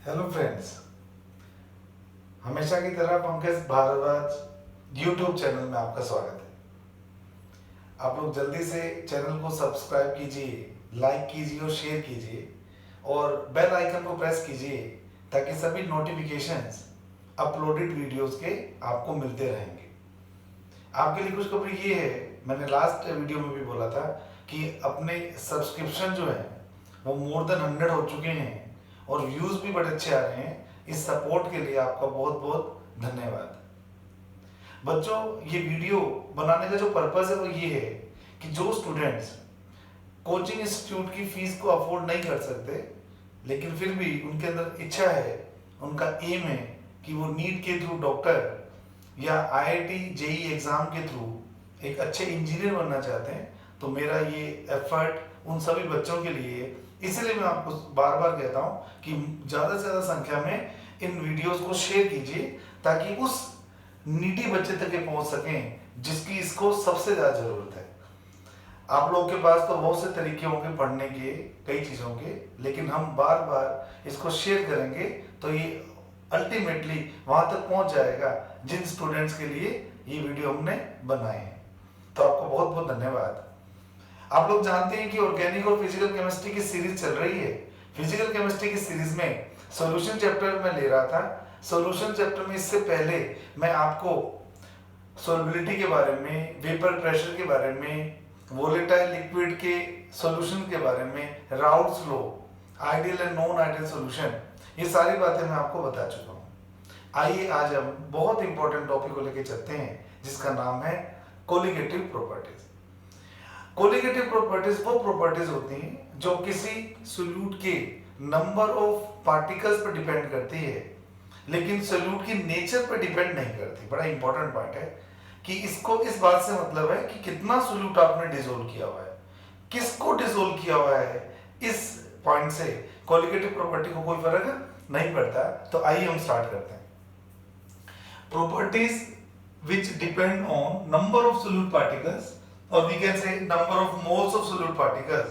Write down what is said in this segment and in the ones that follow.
Hello friends, हमेशा की तरह पंकज भारद्वाज यूट्यूब चैनल में आपका स्वागत है। आप लोग जल्दी से चैनल को सब्सक्राइब कीजिए, लाइक कीजिए और शेयर कीजिए और बेल आइकन को प्रेस कीजिए ताकि सभी नोटिफिकेशंस अपलोडेड वीडियोस के आपको मिलते रहेंगे। आपके लिए खुशखबरी ये है, मैंने लास्ट वीडियो में भी बोला था कि अपने सब्सक्रिप्शन जो है वो मोर देन 100 हो चुके हैं और व्यूज भी बड़े अच्छे आ रहे हैं। इस सपोर्ट के लिए आपका बहुत बहुत धन्यवाद। बच्चों, ये वीडियो बनाने का जो पर्पस है वो ये है कि जो स्टूडेंट्स कोचिंग इंस्टीट्यूट की फीस को अफोर्ड नहीं कर सकते लेकिन फिर भी उनके अंदर इच्छा है, उनका एम है कि वो नीट के थ्रू डॉक्टर या आईआईटी जेईई एग्जाम के थ्रू एक अच्छे इंजीनियर बनना चाहते हैं, तो मेरा ये एफर्ट उन सभी बच्चों के लिए है। इसलिए मैं आपको बार बार कहता हूँ कि ज़्यादा से ज़्यादा संख्या में इन वीडियोस को शेयर कीजिए ताकि उस नीडी बच्चे तक पहुँच सकें जिसकी इसको सबसे ज़्यादा ज़रूरत है। आप लोगों के पास तो बहुत से तरीके होंगे पढ़ने के, कई चीज़ों के, लेकिन हम बार बार इसको शेयर करेंगे तो ये अल्टीमेटली वहाँ तक पहुँच जाएगा जिन स्टूडेंट्स के लिए ये वीडियो हमने बनाए हैं। तो आपको बहुत बहुत धन्यवाद। आप लोग जानते हैं कि ऑर्गेनिक और फिजिकल केमिस्ट्री की सीरीज चल रही है। फिजिकल केमिस्ट्री की सीरीज में सॉल्यूशन चैप्टर में ले रहा था। सॉल्यूशन चैप्टर में इससे पहले मैं आपको सॉल्युबिलिटी के बारे में, वेपर प्रेशर के बारे में, वोलेटाइल लिक्विड के सॉल्यूशन के बारे में, routes law, ideal and non ideal solution, ये सारी बातें मैं आपको बता चुका हूँ। आइए आज हम बहुत इंपॉर्टेंट टॉपिक को लेकर चलते हैं जिसका नाम है कोलिगेटिव प्रॉपर्टीज। कोलिगेटिव प्रॉपर्टीज वो प्रॉपर्टीज होती हैं जो किसी सोल्यूट के नंबर ऑफ पार्टिकल्स पर डिपेंड करती है लेकिन सोल्यूट की नेचर पर डिपेंड नहीं करती। बड़ा इंपॉर्टेंट पार्ट है कि इसको इस बात से मतलब है कि कितना सोल्यूट आपने डिसोल्व किया हुआ है, किसको डिसोल्व किया हुआ है। इस पॉइंट से कोलिगेटिव प्रॉपर्टी को कोई फर्क नहीं पड़ता। तो आइए हम स्टार्ट करते हैं। Properties which depend on number of solute particles, or we can say number of moles of solute particles,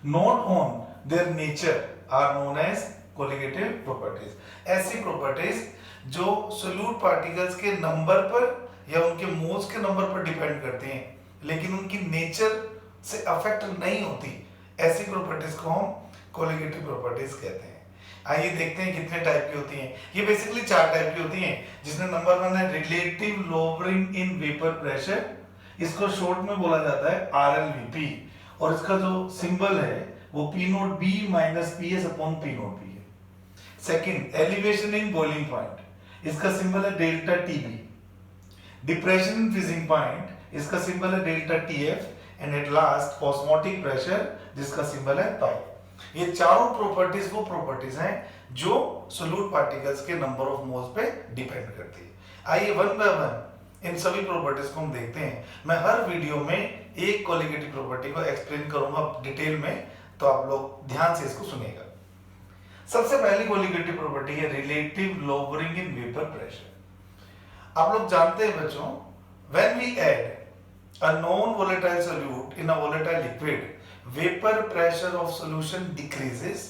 not on their nature, are known as colligative properties. ऐसी properties जो solute particles के number पर या उनके moles के number पर depend करती हैं लेकिन उनकी नेचर से अफेक्ट नहीं होती, ऐसी प्रॉपर्टीज को हम कोलिगेटिव प्रॉपर्टीज कहते हैं। आइए देखते हैं कितने टाइप की होती हैं। ये बेसिकली 4 टाइप की होती हैं जिसमें नंबर 1 है relative lowering in vapour pressure. इसको शॉर्ट में बोला जाता है RLVP और इसका जो सिंबल है वो P note B minus PS upon P note B है। Second, elevation in boiling point, इसका सिंबल है delta TB। Depression in freezing point, इसका सिंबल है delta TF। And at last osmotic pressure जिसका सिंबल है पाई। ये चारों प्रॉपर्टीज वो प्रॉपर्टीज हैं जो सोल्यूट पार्टिकल्स के नंबर ऑफ मोल्स पे डिपेंड करती है। आइए वन बाय वन इन सभी प्रॉपर्टीज को हम देखते हैं। मैं हर वीडियो में एक कोलिगेटिव प्रॉपर्टी को एक्सप्लेन करूंगा डिटेल में, तो आप लोग ध्यान से इसको सुनिएगा। सबसे पहली कोलिगेटिव प्रॉपर्टी है relative lowering in vapour pressure. आप लोग जानते हैं बच्चों, when we add a non-volatile solute in a volatile liquid, vapor pressure of solution decreases.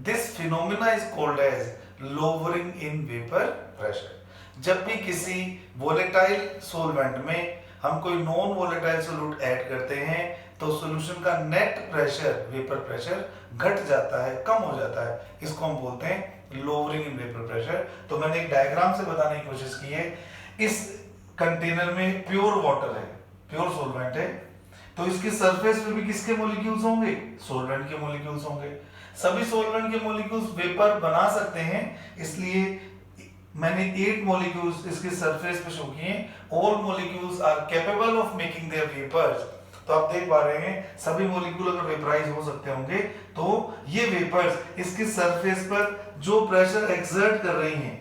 This phenomena is called as lowering in vapor pressure. जब भी किसी volatile solvent में हम कोई non volatile solute ऐड करते हैं तो solution का net pressure, vapor pressure घट जाता है, कम हो जाता है। इसको हम बोलते हैं lowering in vapor pressure। तो मैंने एक डायग्राम से बताने की कोशिश की है। इस कंटेनर में प्योर वाटर है, प्योर सोलवेंट है, तो इसकी सरफेस पे भी किसके मॉलिक्यूल्स होंगे? सोलवेंट के मॉलिक्यूल्स होंगे। सभी सोलवेंट के मॉलिक्यूल्स वेपर बना सकते हैं, इसलिए मैंने 8 मॉलिक्यूल्स इसके सरफेस पे शो किए। All molecules are capable of making their vapours. तो आप देख पा रहे हैं सभी मॉलिक्यूल अगर वेपराइज हो सकते होंगे तो ये वेपर्स इसकी सरफेस पर जो प्रेशर एक्सर्ट कर रही हैं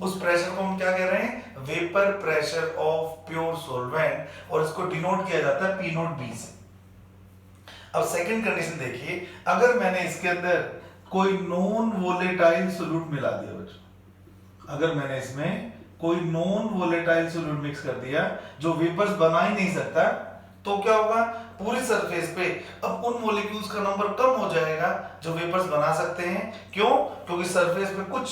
उस प्रेशर को हम क्या कह रहे हैं? Vapour pressure of pure solvent, और इसको डिनोट किया जाता है P नोट B से। अब सेकंड कंडीशन देखिए, अगर मैंने इसके अंदर कोई नॉन वोलेटाइल सोल्यूट मिला दिया बच्चों, अगर मैंने इसमें कोई नॉन वोलेटाइल सोल्यूट मिक्स कर दिया जो वेपर्स बना ही नहीं सकता, तो क्या होगा? पूरी सरफेस पे अब उन मॉलिक्यूल्स का नंबर कम हो जाएगा जो वेपर्स बना सकते हैं। क्यों? क्योंकि सरफेस पे कुछ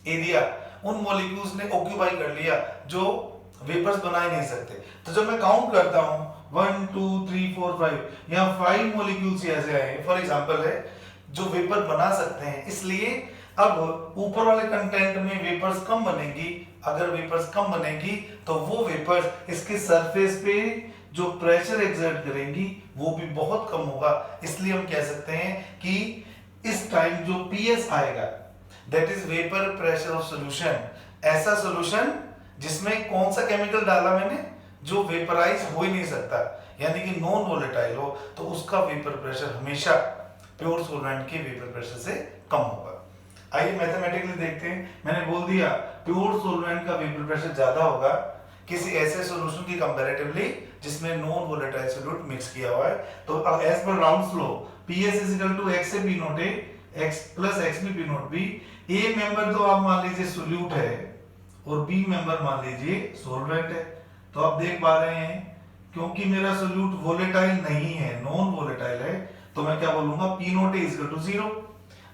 एरिया उन मॉलिक्यूल्स ने ऑक्यूपाई कर लिया जो वेपर्स बना ही नहीं सकते। तो जब मैं काउंट करता हूं 1 2 3 4 5, यहाँ 5 मॉलिक्यूल्स ऐसे आए फॉर एग्जांपल है जो वेपर बना सकते हैं। इसलिए अब ऊपर वाले कंटेंट में वेपर्स कम बनेगी। अगर वेपर्स कम बनेगी तो वो वेपर्स इसके सरफेस पे जो प्रेशर एक्सर्ट करेंगी वो भी बहुत कम होगा। इसलिए हम कह सकते हैं कि इस टाइम जो पीएस आएगा that is vapour pressure of solution, ऐसा सॉल्यूशन जिसमें कौन सा केमिकल डाला मैंने जो वेपराइज हो ही नहीं सकता, यानी कि नॉन वोलेटाइल हो, तो उसका वेपर प्रेशर हमेशा प्योर सॉल्वेंट के वेपर प्रेशर से कम होगा। आइए मैथमेटिकली देखते हैं। मैंने बोल दिया प्योर सॉल्वेंट का वेपर प्रेशर ज्यादा होगा किसी ऐसे सॉल्यूशन की कंपैरेटिवली जिसमें नॉन वोलेटाइल सॉल्यूट मिक्स किया हुआ है। तो as per Raoult's law PS x से P naught A x plus x P note B। Remember तो आप मान लीजिए सॉल्यूट है और बी मेंबर मान लीजिए सॉल्वेंट है। तो आप देख पा रहे हैं क्योंकि मेरा सॉल्यूट वोलेटाइल नहीं है, नॉन वोलेटाइल है, तो मैं क्या बोलूंगा P naught A equal to 0।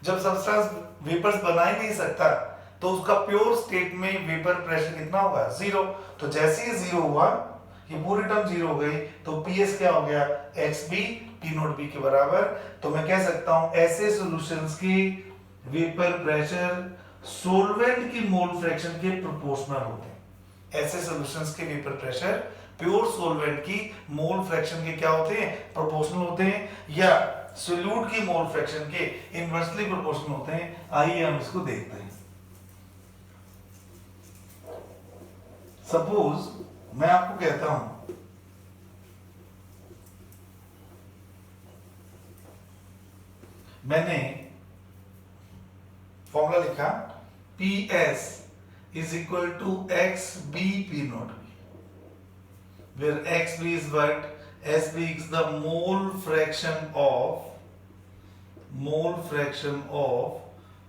जब सब्सटेंस वेपर्स बना ही नहीं सकता तो उसका प्योर स्टेट में वेपर प्रेशर कितना होगा? 0। तो जैसे ही 0 हुआ ये पूरी टर्म 0 हो गई तो PS क्या हो गया? XB P नोट B के बराबर। तो मैं कह सकता हूं ऐसे सॉल्यूशंस की वेपर प्रेशर सॉल्वेंट की मोल फ्रैक्शन के प्रोपोर्शनल होते हैं। ऐसे सॉल्यूशंस के वेपर प्रेशर प्योर सॉल्वेंट की मोल फ्रैक्शन के क्या होते हैं? प्रोपोर्शनल होते हैं, या सॉल्यूट की मोल फ्रैक्शन के इनवर्सली प्रोपोर्शनल होते हैं। आइए हम इसको देखते हैं। सपोज मैं आपको कहता हूं मैंने फॉर्मूला लिखा PS is equal to XB P naught B, where XB is what? SB is the mole fraction of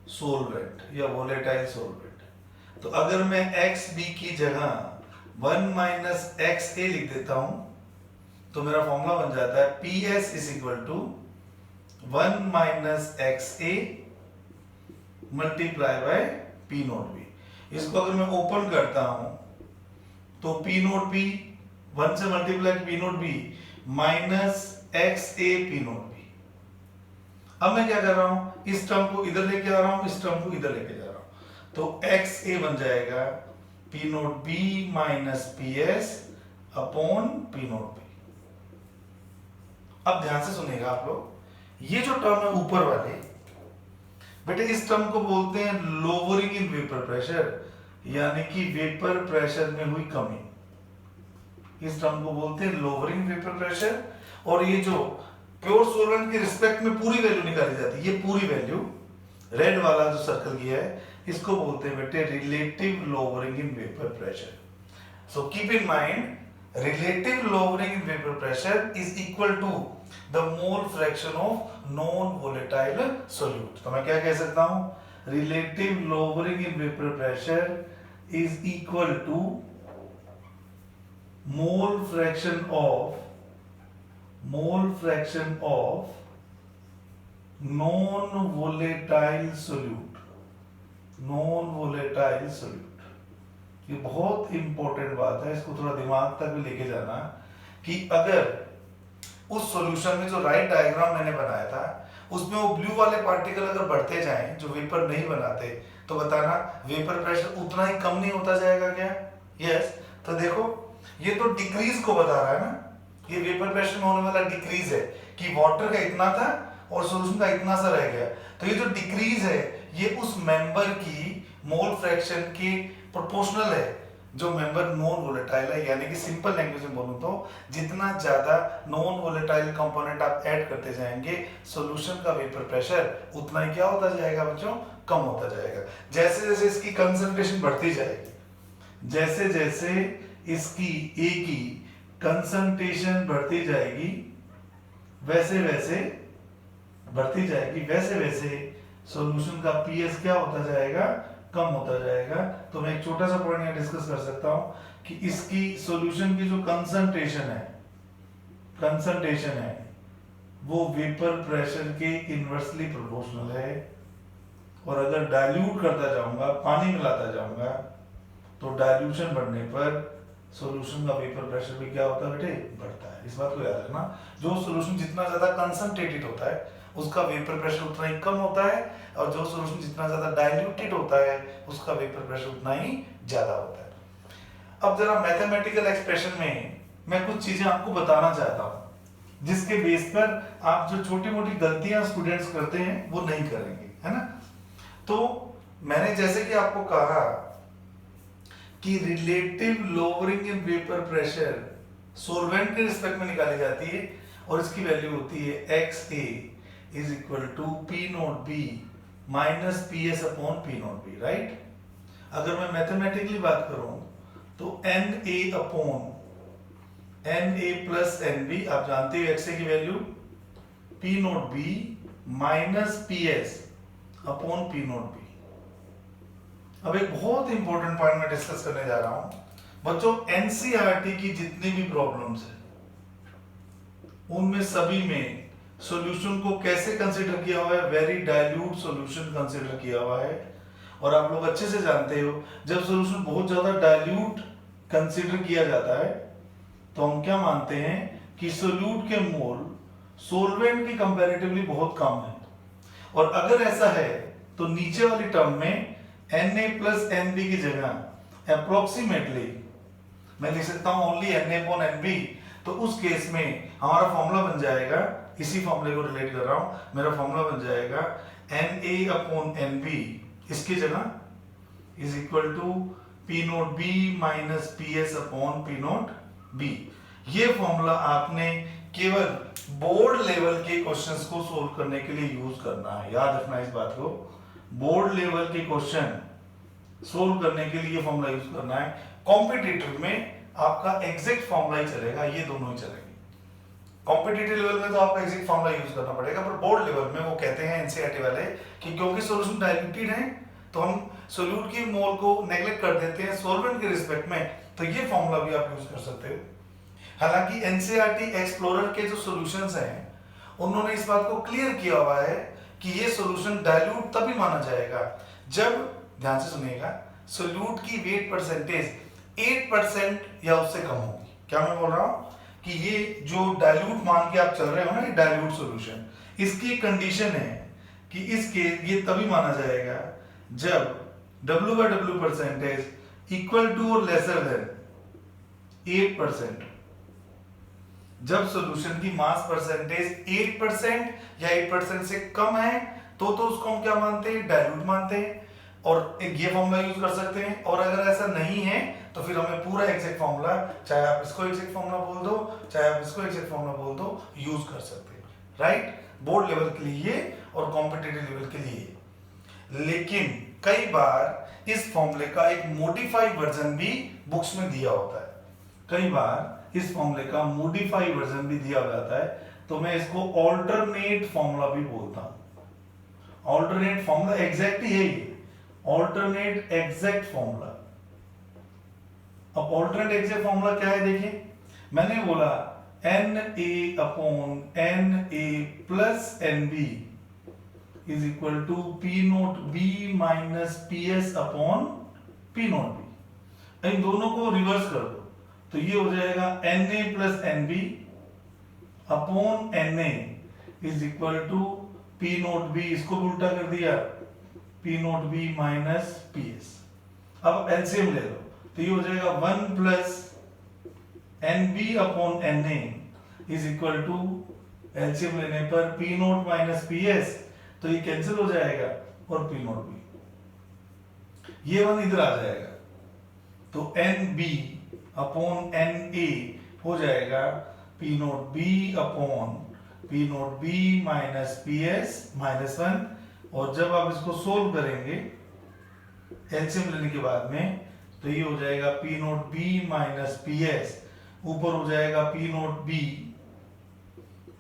solvent या volatile solvent। तो अगर मैं XB की जगह 1 माइनस XA लिख देता हूं तो मेरा फॉर्मूला बन जाता है PS is equal to 1 minus XA multiply by P note B। इसको अगर मैं ओपन करता हूं तो P नोट B 1 से multiply P note B minus XA P note B। अब मैं क्या कर रहा हूं? इस टर्म को इधर लेके आ रहा हूं, इस टर्म को इधर लेके जा रहा हूं, तो XA बन जाएगा P note B minus PS upon P note B। अब ध्यान से सुनिएगा आप लोग, ये जो टर्म है ऊपर वाले बेटे, इस टर्म को बोलते हैं लोअरिंग इन वेपर प्रेशर, यानी कि वेपर प्रेशर में हुई कमी। इस टर्म को बोलते हैं लोअरिंग वेपर प्रेशर। और ये जो प्योर सॉल्वेंट के रिस्पेक्ट में पूरी वैल्यू निकाली जाती है, ये पूरी वैल्यू रेड वाला जो सर्कल किया है इसको बोलते हैं बेटे relative lowering in vapour pressure. So keep in mind relative lowering in vapor pressure is equal to the mole fraction of non volatile solute। तो मैं क्या कह सकता हूं? relative lowering in vapor pressure is equal to mole fraction of non volatile solute। ये बहुत important बात है, इसको थोड़ा दिमाग तक भी लेके जाना कि अगर उस सॉल्यूशन में जो राइट डायग्राम मैंने बनाया था उसमें वो ब्लू वाले पार्टिकल अगर बढ़ते जाएं जो वेपर नहीं बनाते तो बताना वेपर प्रेशर उतना ही कम नहीं होता जाएगा क्या? यस। तो देखो ये तो डिक्रीज को बता रहा है ना, ये वेपर प्रेशर में होने वाला डिक्रीज है कि वाटर का इतना था और सॉल्यूशन का इतना सा रह गया। तो ये जो डिक्रीज है ये उस मेंबर की मोल फ्रैक्शन की प्रोपोर्शनल है जो मेंबर नॉन वोलेटाइल है। यानी कि सिंपल लैंग्वेज में बोलूं तो जितना ज्यादा नॉन वोलेटाइल कंपोनेंट आप ऐड करते जाएंगे सॉल्यूशन का वेपर प्रेशर उतना ही क्या होता जाएगा बच्चों? कम होता जाएगा। जैसे जैसे इसकी कंसंट्रेशन बढ़ती जाएगी, जैसे जैसे इसकी A की कंसंट्रेशन बढ़ती जाएगी वैसे वैसे बढ़ती जाएगी, वैसे वैसे सॉल्यूशन का PS क्या होता जाएगा? कम होता जाएगा। तो मैं एक छोटा सा पॉइंट यहाँ डिस्कस कर सकता हूँ कि इसकी सॉल्यूशन की जो कंसंट्रेशन है कंसंट्रेशन है वो वेपर प्रेशर के इनवर्सली प्रोपोर्शनल है, और अगर डाइल्यूट करता जाऊंगा, पानी मिलाता जाऊंगा, तो डाइल्यूशन बढ़ने पर सॉल्यूशन का वेपर प्रेशर भी क्या होता है बेटे, बढ़ता है। इस बात को याद रखना, जो सॉल्यूशन जितना ज्यादा कंसंट्रेटेड होता है उसका वेपर प्रेशर उतना ही कम होता है, और जो सॉल्यूशन जितना ज्यादा डाइल्यूटेड होता है उसका वेपर प्रेशर उतना ही ज्यादा होता है। अब जरा मैथमेटिकल एक्सप्रेशन में मैं कुछ चीजें आपको बताना चाहता हूं, जिसके बेस पर आप जो छोटी मोटी गलतियां स्टूडेंट्स करते हैं वो नहीं करेंगे, है ना। तो मैंने जैसे कि आपको कहा कि relative lowering in vapour pressure solvent के रिस्पेक्ट में निकाली जाती है, और इसकी वैल्यू होती है XA is equal to P naught B minus PS upon P naught B, right. अगर मैं मैथमेटिकली बात करूं तो NA upon NA plus NB, आप जानते हो XA की value, P naught B minus PS upon P naught B। अब एक बहुत इंपॉर्टेंट पॉइंट मैं डिस्कस करने जा रहा हूं बच्चों, एनसीईआरटी की जितनी भी प्रॉब्लम्स है उनमें सभी में सॉल्यूशन को कैसे कंसीडर किया हुआ है, वेरी डाइल्यूट सॉल्यूशन कंसीडर किया हुआ है। और आप लोग अच्छे से जानते हो जब सॉल्यूशन बहुत ज्यादा डाइल्यूट कंसीडर किया जाता है तो हम क्या मानते हैं कि सोल्यूट के मोल सोलवेंट की कंपैरेटिवली बहुत कम है, और अगर ऐसा है तो नीचे वाली टर्म में Na प्लस Nb की जगह अप्रोक्सीमेटली मैं लिख सकता हूं ओनली Na अपॉन Nb, तो उस केस में हमारा फॉर्मूला बन जाएगा, इसी फॉर्मूले को रिलेट कर रहा हूं, मेरा फॉर्मूला बन जाएगा Na अपॉन Nb, इसकी जगह is equal to P note B minus PS upon P note B। ये फॉर्मूला आपने केवल बोर्ड लेवल के क्वेश्चंस को सोल्व करने के लिए यूज करना है, याद रखना इस बात को। बोर्ड लेवल के क्वेश्चन सोल्व करने के लिए फॉर्मूला यूज करना है। कॉम्पिटिटिव में आपका एग्जैक्ट फॉर्मूला ही चलेगा, ये दोनों ही चलेंगे। कॉम्पिटिटिव लेवल में तो आपको एग्जैक्ट फॉर्मूला यूज करना पड़ेगा, पर बोर्ड लेवल में वो कहते हैं एनसीईआरटी वाले कि क्योंकि सॉल्यूशन डाइल्यूटेड है तो हम सोल्यूट की मोल को नेग्लेक्ट कर देते हैं सॉल्वेंट के रिस्पेक्ट में, तो ये फॉर्मूला भी आप यूज कर सकते हो। हालांकि एनसीईआरटी एक्सप्लोरर के जो सॉल्यूशंस हैं उन्होंने इस बात को क्लियर किया हुआ है कि ये सॉल्यूशन डाइल्यूट तभी माना जाएगा जब, ध्यान से सुनिएगा, सोल्यूट की वेट परसेंटेज 8% या उससे कम होगी। क्या मैं बोल रहा हूं कि ये जो डाइल्यूट मान के आप चल रहे हो ना, ये डाइल्यूट सॉल्यूशन, इसकी कंडीशन है कि इसके ये तभी माना जाएगा जब W/W परसेंटेज इक्वल टू और लेसर देन 8%। जब सॉल्यूशन की मास परसेंटेज 8% या 8% से कम है तो उसको हम क्या मानते हैं, डाइल्यूट मानते हैं, और ये फॉर्मूला यूज कर सकते हैं। और अगर ऐसा नहीं है तो फिर हमें पूरा एग्जैक्ट फॉर्मूला, चाहे आप इसको एग्जैक्ट फॉर्मूला बोल दो, चाहे आप इसको एग्जैक्ट फॉर्मूला बोल दो, यूज कर सकते हैं, राइट। बोर्ड लेवल के लिए और कॉम्पिटिटिव लेवल के लिए। लेकिन कई बार इस फॉर्मूले का एक मॉडिफाइड वर्जन भी बुक्स में दिया होता है, कई बार इस फॉर्मूले का मॉडिफाइड वर्जन भी दिया जाता है, तो मैं इसको ऑल्टरनेट फॉर्मूला भी बोलता हूं। ऑल्टरनेट फॉर्मूला एग्जैक्ट ही है ये, ऑल्टरनेट एग्जैक्ट फॉर्मूला। अब ऑल्टरनेट एग्जैक्ट फॉर्मूला क्या है, देखिए मैंने बोला Na upon Na plus Nb is equal to P note B minus PS upon P note B। इन दोनों को रिवर्स कर दो तो ये हो जाएगा Na plus Nb upon Na is equal to P note B, इसको भी उल्टा कर दिया, P note B minus PS। अब एलसीएम ले लो तो ये हो जाएगा 1 plus Nb upon Na is equal to, LCM लेने पर P नोट माइनस PS, तो ये कैंसिल हो जाएगा और P नोट B, ये 1 इधर आ जाएगा, तो Nb अपॉन Na हो जाएगा P note B upon P note B minus PS minus 1। और जब आप इसको सोल्व करेंगे एलसीएम लेने के बाद में तो ये हो जाएगा P note B minus PS, ऊपर हो जाएगा P note B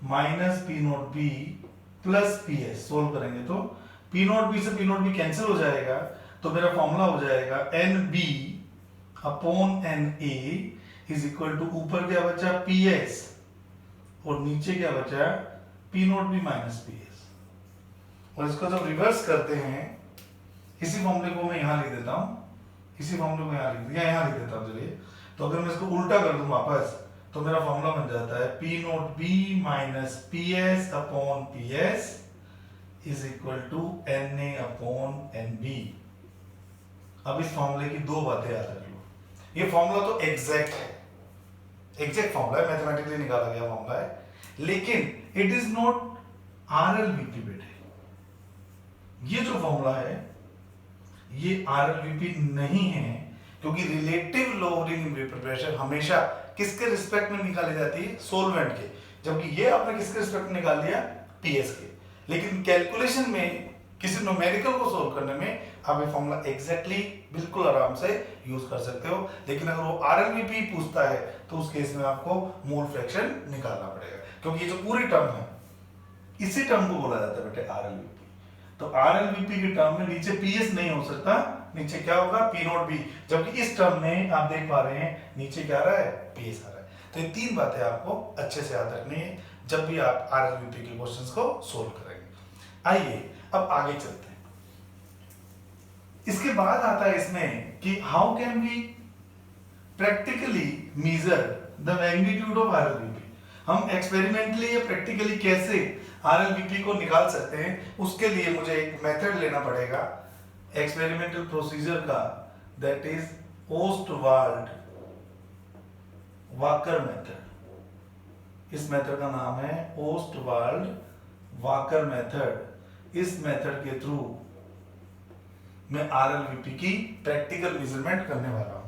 minus P note B plus PS। Solve करेंगे तो P नोट B से P नोट B कैंसिल हो जाएगा, तो मेरा फॉर्मूला हो जाएगा NB upon Na is equal to, ऊपर क्या बचा PS और नीचे क्या बचा, P naught B minus P S. और इसको जब रिवर्स करते हैं, इसी फॉर्मूले को मैं यहाँ लिख देता हूँ, इसी फॉर्मूले को यहाँ लिख देता हूँ चलिए। तो अगर मैं इसको उल्टा कर दूं वापस, तो मेरा फॉर्मूला बन जाता है P naught B minus P S upon P S is equal to N A upon N B. अब इस फॉर्मूले की दो बातें याद रख लो, ये फॉर्मूला तो एग्जैक्ट है, एग्जैक्ट फॉर्मूला है, मैथमेटिकली निकाला गया फॉर्मूला है, लेकिन it is not R L V P बेटे। ये जो फॉर्मूला है ये आर एल वी पी नहीं है, क्योंकि relative lowering in vapour pressure हमेशा किसके रिस्पेक्ट में निकाली जाती है, सोलवेंट के, जबकि ये आपने किसके रिस्पेक्ट में निकाल लिया, पीएस के। लेकिन कैलकुलेशन में किसी न्यूमेरिकल को सोल्व करने में आप ये फॉर्मूला एग्जैक्टली बिल्कुल आराम से यूज कर सकते हो, लेकिन अगर वो आरएलवीपी पूछता है तो उस केस में आपको मोल फ्रैक्शन निकालना पड़ेगा, क्योंकि ये जो पूरी टर्म है इसी टर्म को बोला जाता है बेटे आरएलवीपी। तो आरएलवीपी की टर्म में नीचे पीएस नहीं हो सकता, नीचे क्या होगा, पी नॉट बी, जबकि इस टर्म में आप देख पा रहे हैं नीचे क्या आ रहा है, पीएस आ रहा है। तो ये तीन बातें आपको अच्छे से याद रखनी है जब भी आप आरएलवीपी के क्वेश्चंस को सोल्व करेंगे। आइए अब आगे चलते हैं। इसके बाद आता है इसमें कि how can we practically measure the magnitude of RLVP. हम एक्सपेरिमेंटली या प्रैक्टिकली कैसे आरएलवीपी को निकाल सकते हैं, उसके लिए मुझे एक मेथड लेना पड़ेगा एक्सपेरिमेंटल प्रोसीजर का, that is Ostwald walker method. इस मेथड का नाम है ओस्टवाल्ड वाकर मेथड। इस मेथड के थ्रू मैं आरएलवीपी की प्रैक्टिकल मेजरमेंट करने वाला हूं।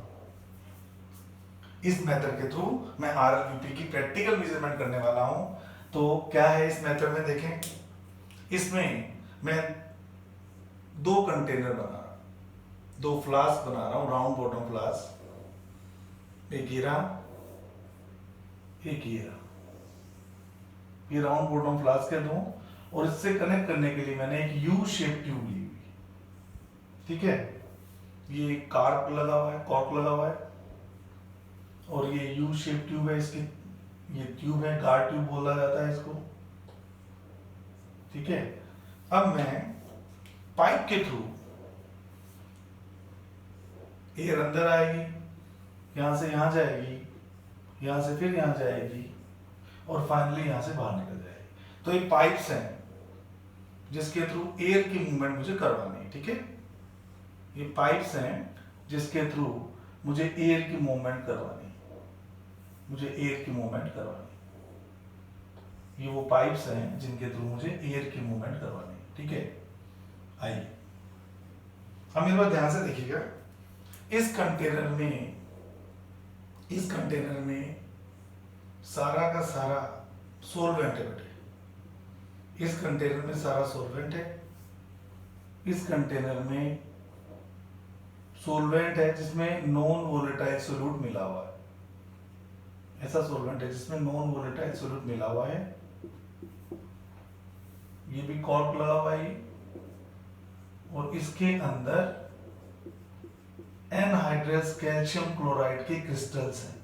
इस मेथड के थ्रू मैं आरएलवीपी की प्रैक्टिकल मेजरमेंट करने वाला हूं। तो क्या है इस मेथड में, देखें, इसमें मैं दो कंटेनर बना रहा हूं, दो फ्लास्क बना रहा हूं, राउंड बॉटम फ्लास्क, एक ये रहा, एक ये रहा, ये राउंड बॉटम फ्लास्क है दो, और इससे कनेक्ट करने के लिए मैंने एक यू शेप ट्यूब ली हुई, ठीक है, ये कॉर्क लगा हुआ है, कॉर्क लगा हुआ है, और ये यू शेप ट्यूब है, इसकी ये ट्यूब है, गार्ड ट्यूब बोला जाता है इसको, ठीक है। अब मैं पाइप के थ्रू एयर अंदर आएगी, यहां से यहां जाएगी, यहां से फिर यहां जाएगी, और फाइनली यहां से बाहर निकल जाएगी। तो ये पाइप्स हैं जिसके थ्रू एयर की मूवमेंट मुझे करवानी है, ठीक है। ये पाइप्स हैं जिसके थ्रू मुझे एयर की मूवमेंट करवानी है, मुझे एयर की मूवमेंट करवानी है। ये वो पाइप्स हैं जिनके थ्रू मुझे एयर की मूवमेंट करवानी है, ठीक है। आइए अब मेरे पास ध्यान से देखिएगा, इस कंटेनर में सारा का सारा सोलवेंट है बेटे, इस कंटेनर में सारा सोलवेंट है, इस कंटेनर में सोलवेंट है जिसमें नॉन वोलेटाइल सोल्यूट मिला हुआ है, ऐसा सोलवेंट है जिसमें नॉन वोलेटाइल सोल्यूट मिला हुआ है। ये भी कॉर्क लगा हुआ है, और इसके अंदर एनहाइड्रस कैल्शियम क्लोराइड के क्रिस्टल्स हैं,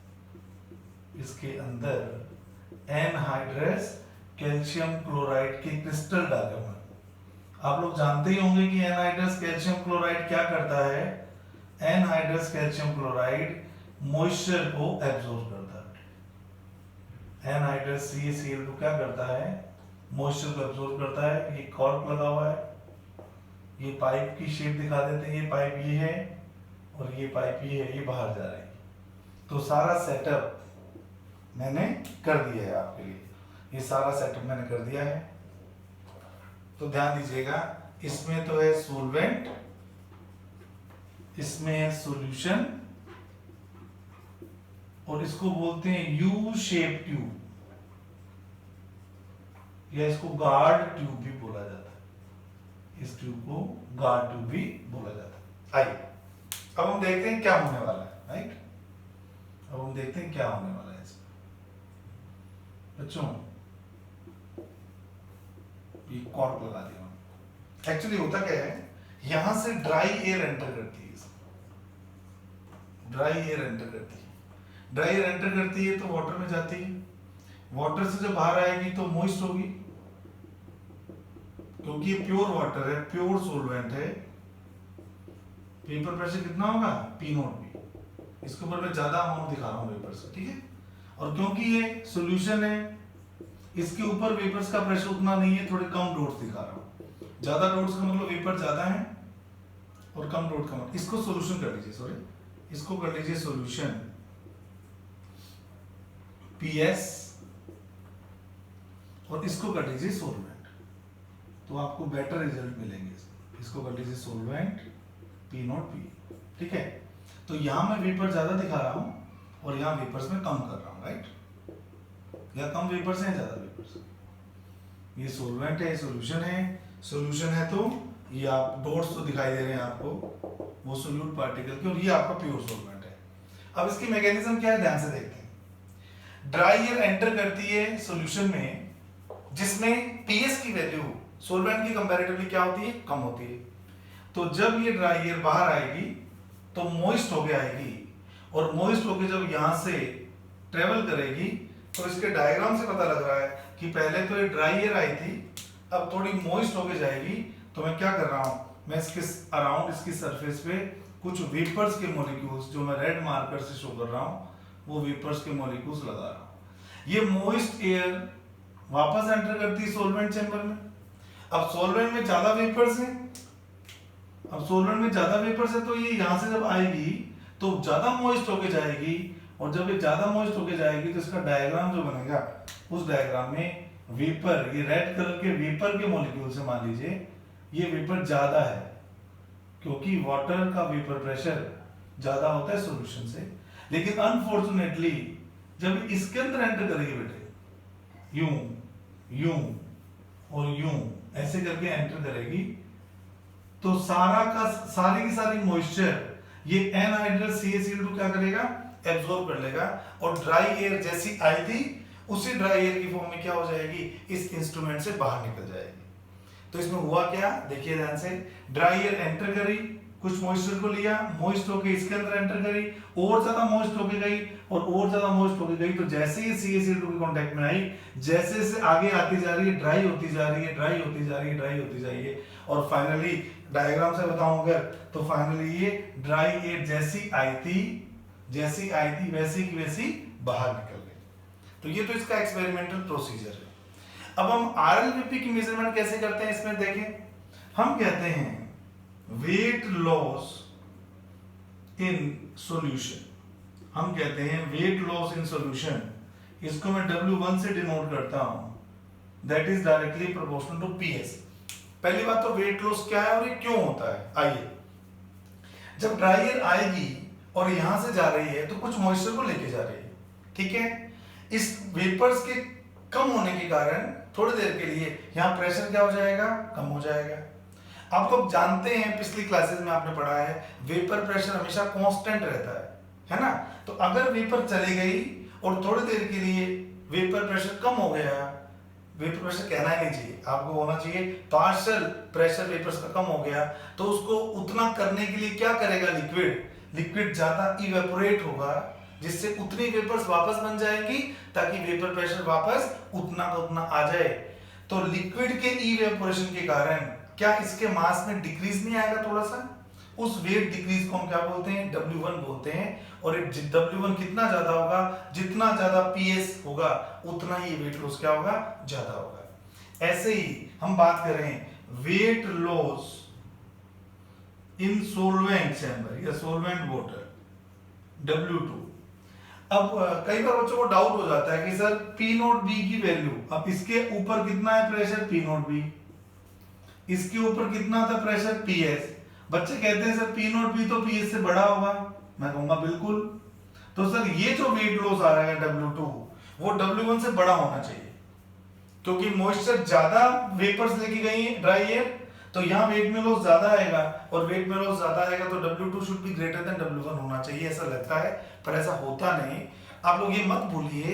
इसके अंदर एनहाइड्रस कैल्शियम क्लोराइड के क्रिस्टल डाले हुए हैं। आप लोग जानते ही होंगे कि एनहाइड्रस कैल्शियम क्लोराइड क्या करता है, एनहाइड्रस कैल्शियम क्लोराइड मॉइस्चर को एब्जॉर्ब करता है। एनहाइड्रस CaCl को क्या करता है, मॉइस्चर को एब्जॉर्ब करता है। ये कॉर्क लगा हुआ है, ये पाइप की शेप दिखा देते हैं, ये पाइप ये है और ये पाइप ये है, ये बाहर जा रही है। तो सारा सेटअप मैंने कर दिया है आपके लिए, ये सारा सेटअप मैंने कर दिया है। तो ध्यान दीजिएगा, इसमें तो है सोलवेंट, इसमें है सॉल्यूशन, और इसको बोलते हैं यू शेप ट्यूब, या इसको गार्ड ट्यूब भी बोला जाता है, इस ट्यूब को गार्ड ट्यूब भी बोला जाता है। आइए अब हम देखते हैं क्या होने वाला है, राइट। अब हम देखते हैं क्या होने वाला है इसमें। बच्चों ये कॉर्क लगा दिया। एक्चुअली होता क्या है, यहां से ड्राई एयर एंटर करती है, ड्राई एयर एंटर करती है, ड्राई एयर एंटर करती है तो वाटर में जाती है, वाटर से जब बाहर आएगी तो मॉइस्ट होगी, क्योंकि ये प्योर वाटर है, प्योर सोलवेंट है। वेपर प्रेशर कितना होगा, पी नॉट बी। इसके ऊपर मैं ज्यादा अमाउंट दिखा रहा हूँ वेपर से, ठीक है। और क्योंकि ये सॉल्यूशन है, इसके ऊपर वेपर्स का प्रेशर उतना नहीं है, थोड़े कम डॉट्स दिखा रहा हूँ। ज्यादा डॉट्स का मतलब वेपर ज्यादा है, और कम डॉट का मतलब, इसको सॉल्यूशन कर लीजिए, सॉरी इसको कर लीजिए सॉल्यूशन PS, और इसको कर लीजिए सोलवेंट, तो आपको बेटर रिजल्ट मिलेंगे। इसको कर लीजिए सोलवेंट P नॉट P, ठीक है। तो यहां मैं वेपर ज्यादा दिखा रहा हूं और यहां वेपर्स में कम कर रहा हूं, राइट। या कम वेपर्स हैं, ज्यादा वेपर्स। ये सोलवेंट है, सॉल्यूशन है। सॉल्यूशन है तो ये आप डॉट्स तो दिखाई दे रहे हैं आपको, वो सोल्यूट पार्टिकल के, और ये आपका प्योर सोलवेंट है। अब इसकी मैकेनिज्म क्या है, ध्यान से देखते हैं। ड्राई एयर एंटर करती है सॉल्यूशन में, जिसमें पीएस की वैल्यू सोलवेंट की कंपैरेटिवली क्या होती है, कम होती है। तो जब ये ड्राई एयर बाहर आएगी तो मॉइस्ट होके आएगी, और मॉइस्ट होके जब यहां से ट्रेवल करेगी तो इसके डायग्राम से पता लग रहा है कि पहले तो ये ड्राई एयर आई थी, अब थोड़ी मॉइस्ट होके जाएगी। तो मैं क्या कर रहा हूं, मैं इसके अराउंड, इसकी सरफेस पे कुछ वेपर्स के मॉलिक्यूल्स, जो मैं रेड मार्कर से शो कर रहा हूं, वो वेपर्स के मॉलिक्यूल्स लगा रहा हूं। ये मॉइस्ट एयर वापस एंटर करती है सोलवेंट चैम्बर में। अब सोलवेंट में ज्यादा वेपर्स हैं, अब सोलवेंट में ज्यादा वेपर्स है, तो ये यहां से जब आएगी तो ज्यादा मॉइस्ट होके जाएगी, और जब ये ज्यादा मॉइस्ट होके जाएगी तो इसका डायग्राम जो बनेगा, उस डायग्राम में वेपर, ये रेड कलर के वेपर के मॉलिक्यूल से मान लीजिए ये वेपर ज्यादा है, क्योंकि वाटर का वेपर प्रेशर ज्यादा होता है सॉल्यूशन से। लेकिन अनफॉर्चुनेटली जब इसके अंदर एंटर करेगी बेटे, यूं यूं और यूं ऐसे करके एंटर करेगी, तो सारी की सारी मॉइस्चर ये एनहाइड्रस CaCl2 क्या करेगा, एब्जॉर्ब कर लेगा, और ड्राई एयर जैसी आई थी उसी ड्राई एयर की फॉर्म में क्या हो जाएगी, इस इंस्ट्रूमेंट से बाहर निकल जाएगी। तो इसमें हुआ क्या, देखिए ध्यान से, ड्राई एयर एंटर करी, कुछ मॉइस्चर को लिया, मॉइस्ट होके इसके अंदर एंटर करी, और ज्यादा मॉइस्ट होके गई, और ज्यादा मॉइस्ट होके गई, तो जैसे ही CaCl2 के कांटेक्ट में आई, जैसे जैसे आगे आती जा रही है, ड्राई होती जा रही है, ड्राई होती जा रही है, ड्राई होती जा रही है, और फाइनली डायग्राम से बताऊं अगर, तो फाइनली ये ड्राई एयर जैसी आई थी वैसी की वैसी बाहर निकल गई। तो ये तो इसका एक्सपेरिमेंटल प्रोसीजर है। अब हम RLVP की मेजरमेंट कैसे करते हैं, इसमें देखें। हम कहते हैं वेट लॉस इन सॉल्यूशन, हम कहते हैं वेट लॉस इन सॉल्यूशन, इसको मैं W1 से डिनोट करता हूं, that is directly proportional to PS। पहली बात तो वेट लॉस क्या है और ये क्यों होता है, आइए। जब ड्राई एयर आएगी और यहां से जा रही है तो कुछ मॉइस्चर को लेके जा रही है, ठीक है। इस वेपर्स के कम होने के कारण थोड़ी देर के लिए यहां प्रेशर क्या हो जाएगा, कम हो जाएगा। आप लोग जानते हैं, पिछली क्लासेस में आपने पढ़ा है, वेपर प्रेशर हमेशा कांस्टेंट रहता है ना। तो अगर वेपर चली गई और थोड़ी देर के लिए वेपर प्रेशर कम हो गया, वेपर प्रेशर कहना ही नहीं चाहिए, आपको होना चाहिए पार्शियल प्रेशर वेपर्स का कम हो गया, तो उसको उतना करने के लिए क्या करेगा लिक्विड ज्यादा इवेपोरेट होगा, जिससे उतनी वेपर्स वापस बन जाएंगी, ताकि वेपर प्रेशर वापस उतना का उतना आ जाए। तो लिक्विड के इवेपोरेशन के कारण क्या इसके मास में डिक्रीज नहीं आएगा थोड़ा सा, उस वेट डिक्रीज को हम क्या बोलते हैं, W1 बोलते हैं। और W1 कितना ज्यादा होगा, जितना ज्यादा PS होगा उतना ही वेट लॉस क्या होगा, ज्यादा होगा। ऐसे ही हम बात करें weight loss in solvent chamber या सोलवेंट वाटर, W2। अब कई बार बच्चों को डाउट हो जाता है कि सर P नॉट B की वैल्यू, अब इसके ऊपर कितना है प्रेशर, P नॉट B, इसके ऊपर कितना था प्रेशर, PS। बच्चे कहते हैं सर P नॉट B तो PS से बड़ा होगा, मैं कहूंगा बिल्कुल। तो सर ये जो वेट लॉस आ रहा है W2, वो W1 से बड़ा होना चाहिए, क्योंकि मॉइस्चर ज्यादा वेपर्स लेके गई है ड्राई एयर, तो यहाँ वेट में लॉस ज्यादा आएगा, और वेट में लॉस ज्यादा आएगा तो W2 should be greater than W1 होना चाहिए, ऐसा लगता है, पर ऐसा होता नहीं। आप लोग ये मत भूलिए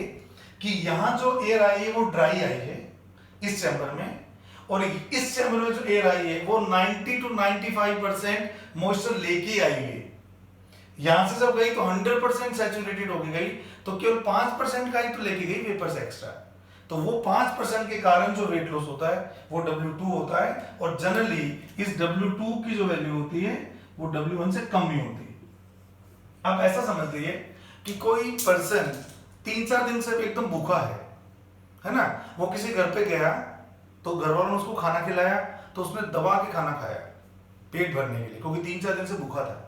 कि यहाँ जो एयर आई है वो ड्राई आई है इस चैम्बर में, और इस चैम्बर में जो एयर आई है वो 90 to 95% मॉइस्चर लेके आई है। यहां से जब गई तो 100% सैचुरेटेड हो गई, तो केवल 5% का ही तो लेके गई वेपर्स एक्स्ट्रा। तो वो 5% के कारण जो वेट लॉस होता है वो W2 होता है, और जनरली इस W2 की जो वैल्यू होती है वो W1 से कम ही होती है। अब ऐसा समझ लीजिए कि कोई पर्सन 3-4 दिन से एकदम भूखा है ना, वो किसी घर पे गया तो घर वालों ने उसको खाना खिलाया, तो उसने दबा के खाना खाया पेट भरने के लिए, क्योंकि 3-4 दिन से भूखा था।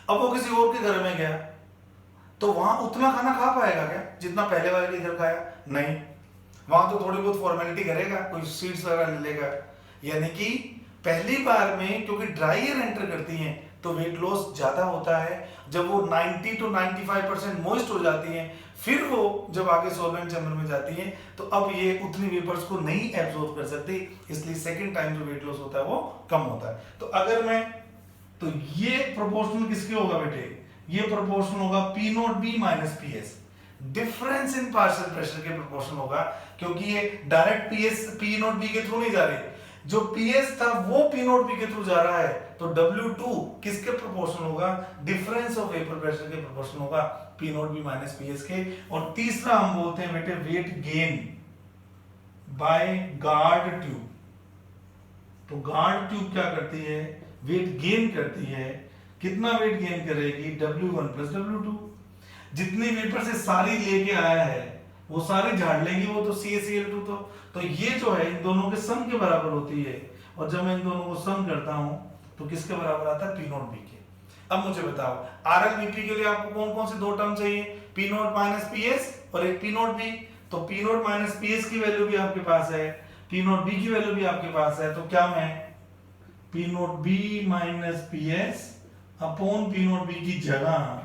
अब वो किसी और के घर में गया तो वहां उतना खाना खा पाएगा क्या जितना पहले वाले के घर खाया? नहीं, वहां तो थोड़ी बहुत फॉर्मेलिटी करेगा, कोई स्वीट्स वगैरह ले लेगा। यानी कि पहली बार में क्योंकि ड्राई एयर एंटर करती हैं तो वेट लॉस ज्यादा होता है। जब वो 90 to 95% मॉइस्ट हो जाती हैं, फिर वो जब आगे सॉल्वेंट चैम्बर में जाती हैं तो अब ये उतनी वेपर्स को नहीं एब्जॉर्ब कर सकती, इसलिए सेकंड टाइम जो वेट लॉस होता है वो कम होता है। तो अगर मैं, तो ये प्रोपोर्शनल किसके होगा बेटे? ये प्रोपोर्शनल होगा P not B minus PS, difference in partial pressure के प्रोपोर्शनल होगा, क्योंकि ये डायरेक्ट P नॉट बी के थ्रू नहीं जा रही, जो PS था वो P नॉट बी के थ्रू जा रहा है, तो W2 किसके प्रोपोर्शनल होगा? डिफरेंस ऑफ वेपर प्रेशर के प्रोपोर्शनल होगा, P not B minus PS के। और तीसरा हम बोलते हैं बेटे weight gain by guard tube. तो गार्ड ट्यूब क्या करती है? वेट गेन करती है। कितना वेट गेन करेगी? W1 plus W2। जितनी वेपर से सारी लेके आया है वो सारी झाड़ लेगी, वो तो CaCl2 तो ये जो है इन दोनों के सम के बराबर होती है, और जब मैं इन दोनों को सम करता हूं तो किसके बराबर आता है? P नॉट बी के। अब मुझे बताओ RLVP के लिए आपको कौन कौन से दो टर्म चाहिए? P नॉट माइनस PS और एक P नॉट बी। तो P नॉट माइनस PS की वैल्यू भी आपके पास है, P नॉट बी की वैल्यू भी आपके पास है, तो क्या मैं P not B minus PS upon P not be की जगह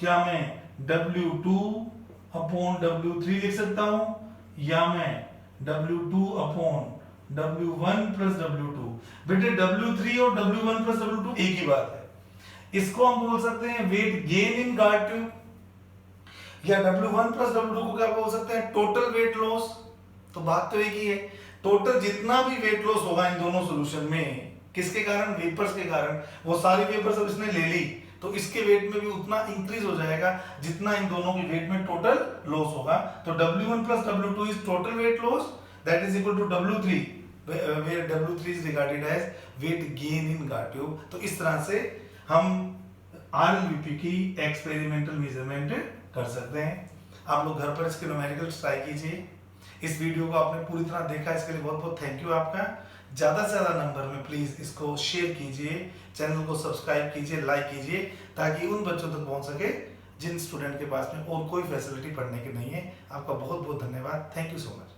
क्या मैं W2 अपॉन W3 लिख सकता हूं, या मैं W2 upon W1 plus W2? बेटे W3 और W1 प्लस W2 एक ही बात है। इसको हम बोल सकते हैं weight gain in guard tube, या W1 प्लस W2 को क्या बोल सकते हैं? Total weight loss. तो बात तो एक ही है, टोटल जितना भी वेट लॉस होगा इन दोनों सॉल्यूशन में, किसके कारण? वेपर्स के कारण। वो सारी वेपर्स अब इसने ले ली तो इसके वेट में भी उतना इंक्रीज हो जाएगा जितना इन दोनों के वेट में टोटल लॉस होगा। तो W1 plus W2 is total weight loss, that is equal to W3, where W3 is regarded as weight gain in guard tube. तो इस तरह से हम RLVP की एक्सपेरिमेंटल मेजरमेंट कर सकते हैं। आप लोग घर पर इसके न्यूमेरिकल्स ट्राई कीजिए। इस वीडियो को आपने पूरी तरह देखा, इसके लिए बहुत बहुत थैंक यू आपका। ज़्यादा से ज़्यादा नंबर में प्लीज़ इसको शेयर कीजिए, चैनल को सब्सक्राइब कीजिए, लाइक कीजिए, ताकि उन बच्चों तक पहुंच सके जिन स्टूडेंट के पास में और कोई फैसिलिटी पढ़ने की नहीं है। आपका बहुत बहुत धन्यवाद। Thank you so much.